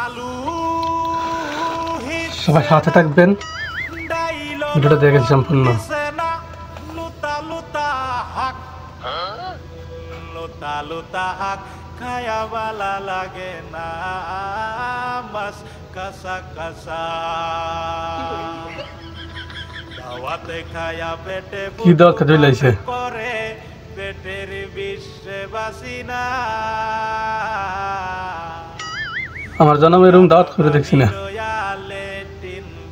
আলু সবাই সাথে থাকবেন, ভিডিওটা দেখেন সম্পূর্ণ। লুতা লুতা হাক লুতা লুতা হাক খায়া বালা লাগে না মাছ কাঁচা কাঁচা দাওয়াতে খায়া পেটে কি দরকার চলে করে পেটের বিশ্বে বাসি না আমার জন্ম এরকম দাওয়াত করে দেখছি না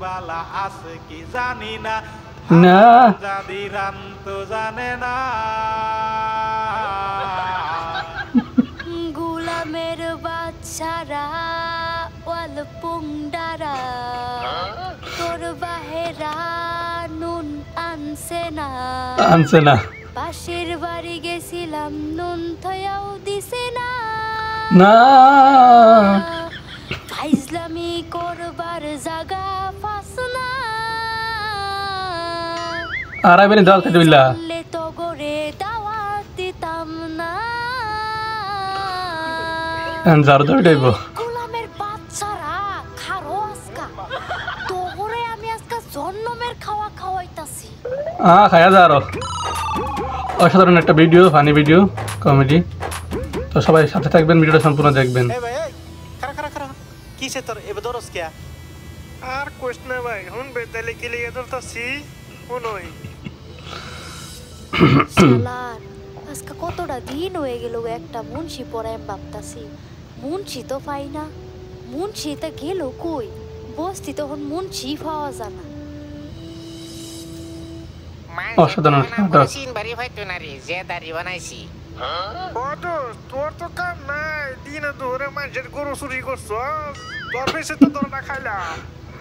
বালা আছে কি জানি না না জানি রান তো জানে না গুলামের বাচ্চারা ওয়াল পুংডারা তোর বাহেরা নুন আনছে না পাশের বাড়ি গেছিলাম নুন থয়াও দিছে না না ফাইজলামি করবার জাগা ফাস না আর আইবেন দাওয়াত খেতে বিল্লা লে তো গরে দাওয়াত দিতাম না জারু দাও দেব গোলামের বাচ্চারা খারো আজকা তোরে আমি আজকা জন্মের খাওয়া খাওয়াইতাছি খায়া যা আরো অসাধারণ একটা ভিডিও, ফানি ভিডিও, কমেডি। তো সবাই সাথে থাকবেন, ভিডিওটা সম্পূর্ণ দেখবেন। এ ভাই খারা খারা কিসে তোর এবে দরস কে আর কোশ না ভাই হুন বেতালে কি লিয়ে দরতাছি হুনই শালার আজকা কতটা দিন হয়ে গেল একটা মুন্সি পড়ায় ভাবতাছি মুন্সি তো পাই না মুন্সি তা গেল কই বস্তি তখন মুন্সি পাওয়া যায় না অসাধারণ সিন বাড়ি হয়তো না রে যে দাড়ি বানাইছি তোর তো কাম নাই দিনে ধরে মানুষের গরু চুরি করছ তোর বেশি তো তোর না খাইলাম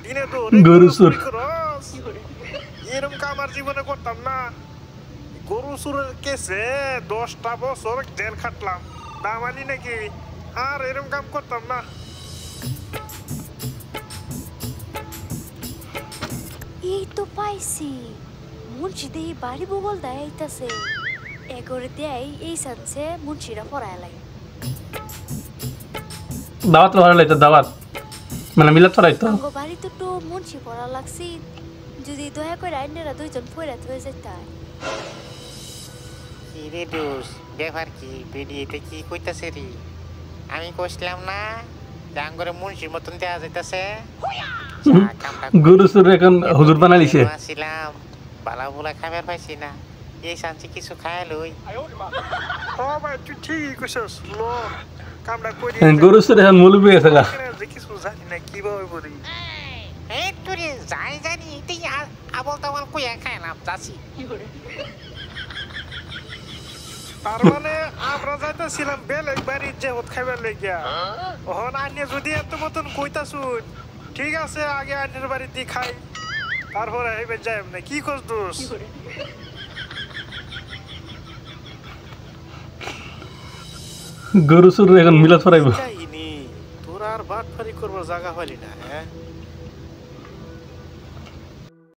দিনে ধরে গরু চুরি করস এরকম কাম আর জীবনে করতাম না গরু চুরের কেসে 10টা বছর জেল খাটলাম দামালি নাকি আর এরকম কাম করতাম না এই তো পাইছি মুন্সি দেহি বাড়ি বগল দেয় আইতাছে এগরে দেয় এই সানসে মুন্সিরা পড়ায় লাই দাওয়াত ভালো লাগতো, দাওয়াত মানে মিলাদ ছড়াই তো আঙ্গ বাড়ি তো তো মুন্সি পড়া লাগছি যদি দয়া করে আইনেরা দুইজন পড়া হয়ে যেত কি রে দোষ ব্যাপার কি ভিডিওতে কি কইতাছে রে আমি কইছিলাম না জাঙ্গরে মুন্সির মতন দেয়া যাইতাছে গরু চুর এখন হুজুর বানাইছে আসছিলাম বালা বুলা খাবার পাইছি না এই শান্তি কিছু খায় লই ও ভাই তুই ঠিক কইছস লো কামটা করি গরু চুর এখন মুলবি আছে গা যে কিছু জানি না কিভাবে করি এই তুই যাই জানি তুই আবল তাবল কইয়া খাইলাম যাচ্ছি তার মানে আমরা যাইতেছিলাম বেলেগ বাড়ির যে হত খাইবার লেগিয়া ওহন আনিয়ে যদি এত মতন কইতাছুন ঠিক আছে আগে আন্যের বাড়িতে খাই তারপরে হইবে যাই না কি কস দোষ গরু চুর এখন মিলাদ ছড়াইব তোর আর বাটফারি করবার জায়গা হলি না হ্যাঁ